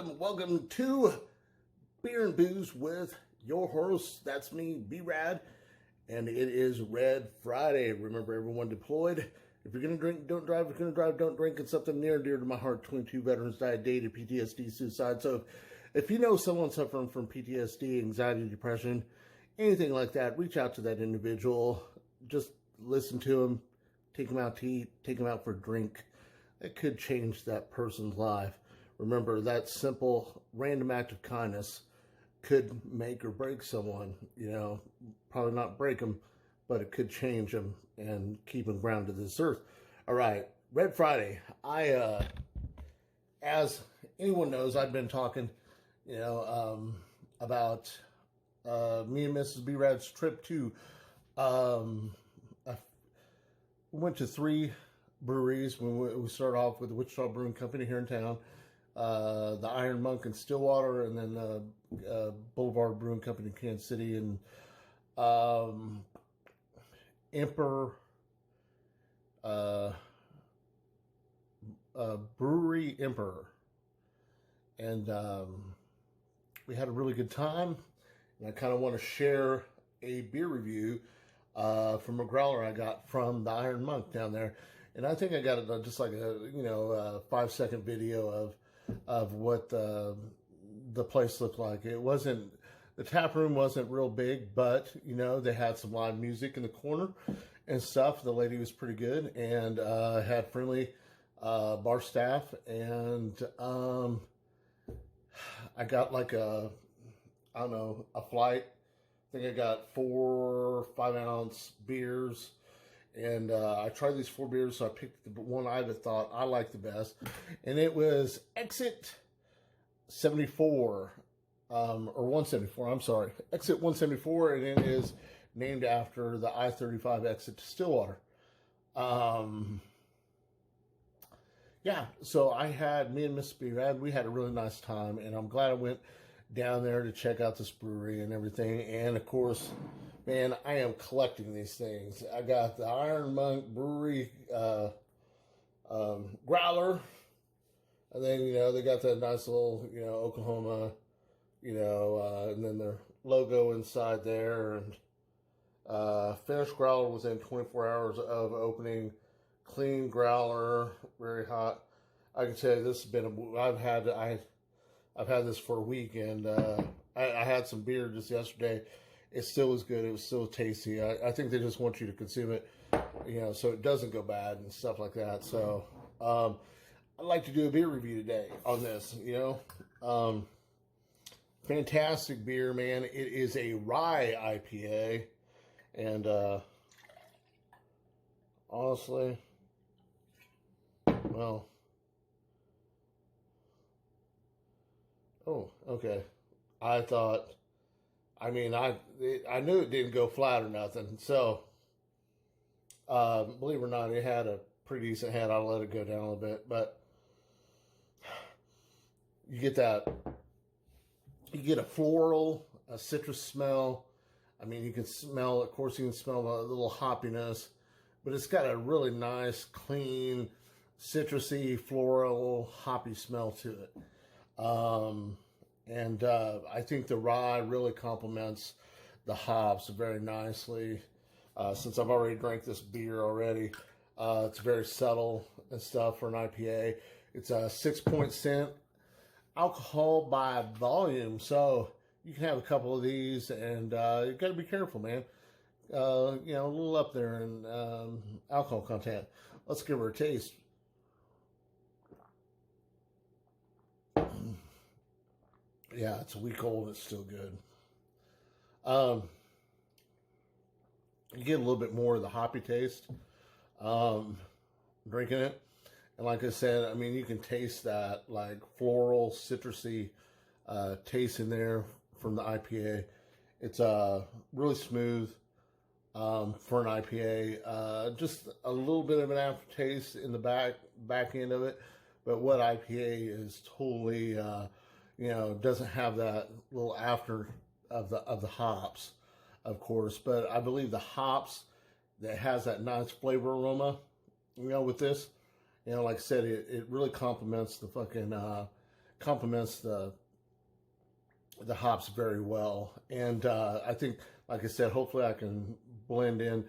welcome to Beer and Booze with your host. That's me, B-Rad, and it is Red Friday. Remember, everyone deployed. If you're going to drink, don't drive. If you're going to drive, don't drink. It's something near and dear to my heart. 22 veterans died dated PTSD, suicide. So if you know someone suffering from PTSD, anxiety, depression, anything like that, reach out to that individual. Just listen to them. Take them out to eat. Take them out for a drink. It could change that person's life. Remember, that simple, random act of kindness could make or break someone. You know, probably not break them, but it could change them and keep them grounded to this earth. All right, Red Friday. As anyone knows, I've been talking, about me and Mrs. B-Rad's trip to, we went to 3 breweries. We started off with the Wichita Brewing Company here in town, the Iron Monk in Stillwater, and then Boulevard Brewing Company in Kansas City, and Brewery Emperor. And we had a really good time, and I kind of want to share a beer review from a growler I got from the Iron Monk down there. And I think I got it just like a 5-second video of what the place looked like. It wasn't, the tap room wasn't real big, but they had some live music in the corner and stuff. The lady was pretty good and had friendly bar staff. And I got like a flight. I think I got 4 5-ounce beers. And I tried these 4 beers, so I picked the one I thought I liked the best. And it was Exit 74, or 174, I'm sorry. Exit 174, and it is named after the I-35 exit to Stillwater. Yeah, so me and Miss B-Rad, we had a really nice time, and I'm glad I went down there to check out this brewery and everything. And of course, man, I am collecting these things. I got the Iron Monk Brewery growler, and then they got that nice little Oklahoma, and then their logo inside there, and finished growler within 24 hours of opening. Clean growler, very hot. I can tell you this has been I've had this for a week, and I had some beer just yesterday. It still was good. It was still tasty. I think they just want you to consume it, so it doesn't go bad and stuff like that. So I'd like to do a beer review today on this. Fantastic beer, man. It is a rye IPA, and honestly, well. Oh, okay. I knew it didn't go flat or nothing. So, believe it or not, it had a pretty decent head. I'll let it go down a little bit, but you get a floral, a citrus smell. I mean, you can smell, of course, you can smell the little hoppiness, but it's got a really nice, clean, citrusy, floral, hoppy smell to it. And I think the rye really complements the hops very nicely. Since I've already drank this beer already, it's very subtle and stuff for an IPA. It's a 6% alcohol by volume, so you can have a couple of these, and you got to be careful, man. A little up there in alcohol content. Let's give her a taste. Yeah, it's a week old. It's still good. You get a little bit more of the hoppy taste drinking it. And like I said, I mean, you can taste that like floral, citrusy taste in there from the IPA. It's really smooth for an IPA. Just a little bit of an aftertaste in the back end of it. But what IPA is totally... doesn't have that little after of the hops, of course, but I believe the hops that has that nice flavor aroma, with this, like I said, it really complements the fucking complements the hops very well. And I think, like I said, hopefully I can blend in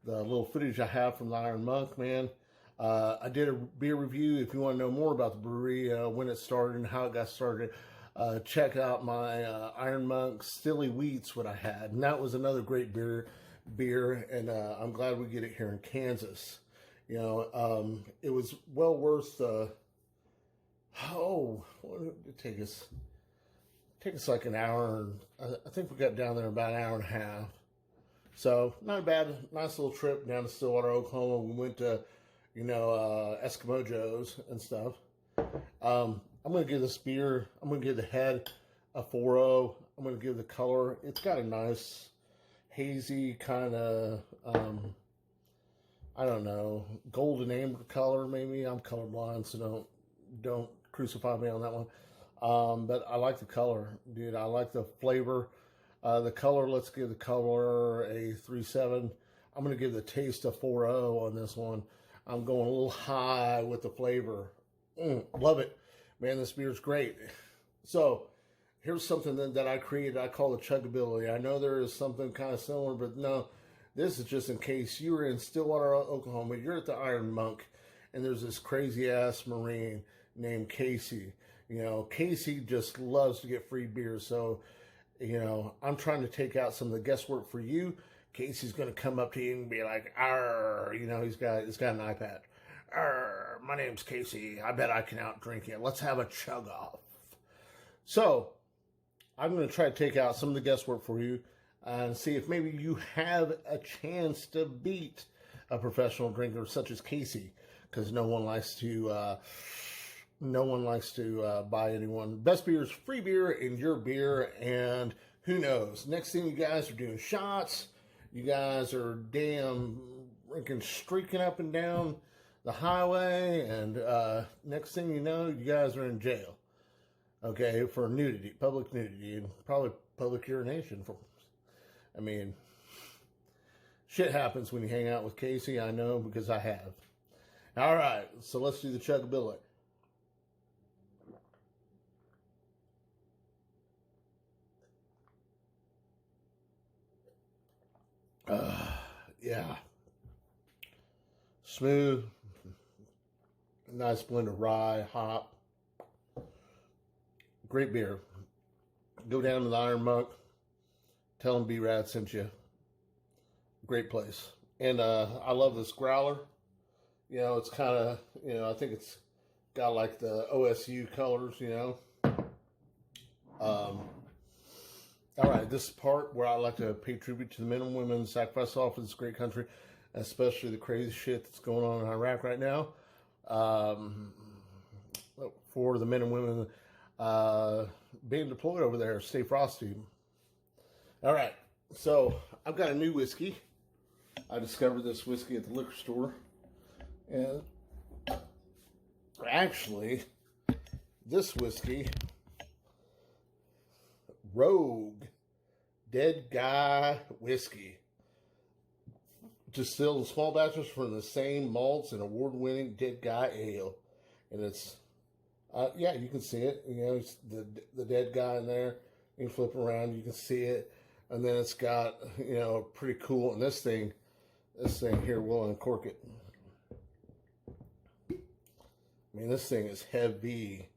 the little footage I have from the Iron Monk, man. I did a beer review. If you want to know more about the brewery, when it started and how it got started, check out my Iron Monk Stilly Wheats, what I had. And that was another great beer. And I'm glad we get it here in Kansas. You know, it was well worth what did it take us? Take us like an hour. I think we got down there about an hour and a half. So not a bad, nice little trip down to Stillwater, Oklahoma. We went to, you know, Eskimo Joe's and stuff. I'm going to give this beer, I'm going to give the head a 4.0. I'm going to give the color, it's got a nice, hazy kind of, I don't know, golden amber color maybe. I'm colorblind, so don't crucify me on that one. But I like the color, dude. I like the flavor. The color, let's give the color a 3.7. I'm going to give the taste a 4.0 on this one. I'm going a little high with the flavor. Love it. Man, this beer's great. So, here's something that I created. I call it chuggability. I know there is something kind of similar, but no. This is just in case you were in Stillwater, Oklahoma. You're at the Iron Monk, and there's this crazy-ass Marine named Casey. You know, Casey just loves to get free beer, so, you know, I'm trying to take out some of the guesswork for you. Casey's going to come up to you and be like, "Arr," you know, he's got an iPad. "Arr, my name's Casey. I bet I can outdrink you. Let's have a chug off." So, I'm going to try to take out some of the guesswork for you and see if maybe you have a chance to beat a professional drinker such as Casey, because no one likes to buy anyone. Best beer is free beer in your beer, and who knows? Next thing you guys are doing shots. You guys are streaking up and down the highway, and next thing you know, you guys are in jail. Okay, for nudity, public nudity, and probably public urination. I mean, shit happens when you hang out with Casey. I know because I have. All right, so let's do the chuggability. Yeah. Smooth. Nice blend of rye, hop. Great beer. Go down to the Iron Monk. Tell them B-Rad sent you. Great place. And I love this growler. You know, it's kind of, you know, I think it's got like the OSU colors, you know. All right, this part where I like to pay tribute to the men and women sacrificed all for this great country, especially the crazy shit that's going on in Iraq right now. For the men and women being deployed over there, stay frosty. All right, so I've got a new whiskey. I discovered this whiskey at the liquor store. And actually, this whiskey, Rogue Dead Guy Whiskey, distilled in small batches from the same malts and award-winning Dead Guy Ale. And it's, yeah, you can see it. You know, it's the dead guy in there. You can flip around, you can see it. And then it's got, you know, pretty cool. And this thing here will uncork it. I mean, this thing is heavy.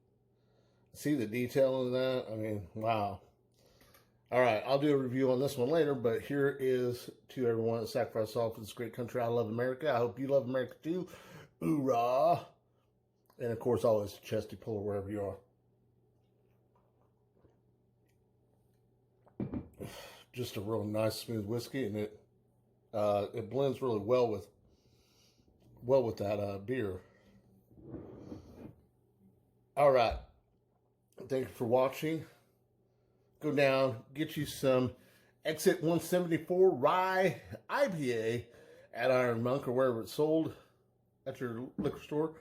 See the detail in that? I mean, wow. All right, I'll do a review on this one later, but here is to everyone that sacrificed all for this great country. I love America. I hope you love America too. Hoorah. And of course, always chesty puller wherever you are. Just a real nice, smooth whiskey, and it blends really well with that beer. All right. Thank you for watching. Go down, get you some Exit 174 Rye IPA at Iron Monk or wherever it's sold at your liquor store.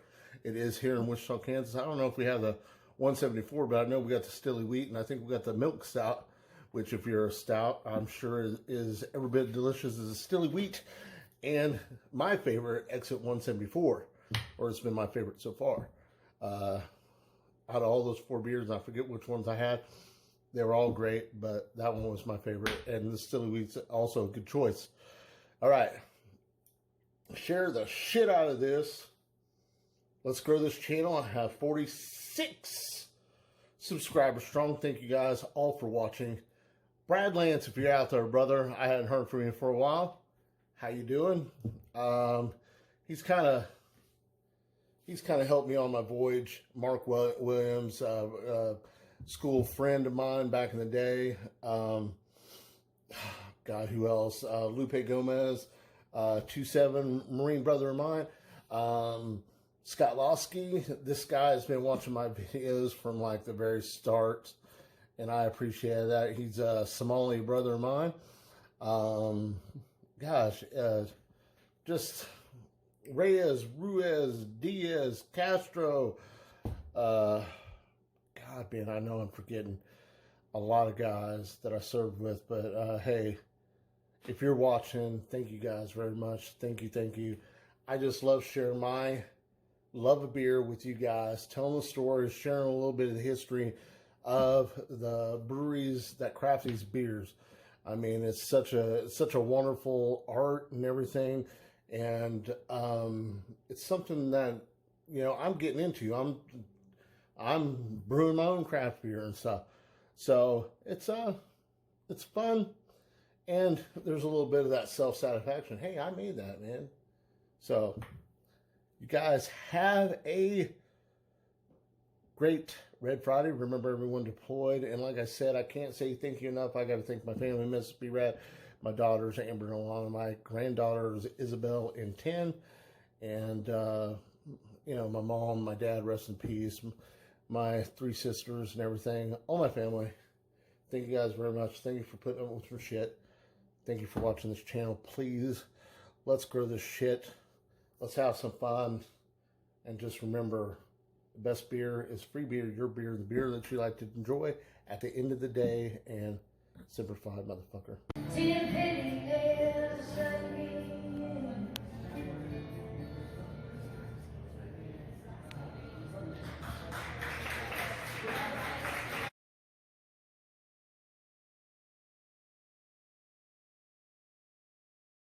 It is here in Wichita, Kansas. I don't know if we have the 174, but I know we got the Stilly Wheat, and I think we got the Milk Stout, which if you're a stout, I'm sure is every bit delicious as a Stilly Wheat. And my favorite, Exit 174, or it's been my favorite so far. out of all those 4 beers, and I forget which ones I had. They were all great, but that one was my favorite. And the Stilly Wheat's also a good choice. All right. Share the shit out of this. Let's grow this channel. I have 46 subscribers strong. Thank you guys all for watching. Brad Lance, if you're out there, brother, I hadn't heard from you for a while. How you doing? He's kind of helped me on my voyage. Mark Williams, school friend of mine back in the day. God, who else? Lupe Gomez, 2-7 Marine brother of mine. Scott Losky. This guy has been watching my videos from like the very start, and I appreciate that. He's a Somali brother of mine. Just Reyes, Ruiz, Diaz, Castro. God, man, I know I'm forgetting a lot of guys that I served with, but hey, if you're watching, thank you guys very much. Thank you. I just love sharing my love of beer with you guys, telling the stories, sharing a little bit of the history of the breweries that craft these beers. I mean, it's such a wonderful art and everything, and it's something that, you know, I'm getting into. I'm brewing my own craft beer and stuff, so it's fun, and there's a little bit of that self-satisfaction. Hey, I made that, man. So you guys have a great Red Friday. Remember, everyone deployed. And like I said, I can't say thank you enough. I got to thank my family, Mrs. B-Rad, my daughters, Amber and Alana, my granddaughters, Isabel and 10. And, you know, my mom, my dad, rest in peace, my 3 sisters and everything, all my family. Thank you guys very much. Thank you for putting up with your shit. Thank you for watching this channel. Please, let's grow this shit. Let's have some fun. And just remember, the best beer is free beer, your beer, the beer that you like to enjoy at the end of the day. And Semper Fidelis, motherfucker.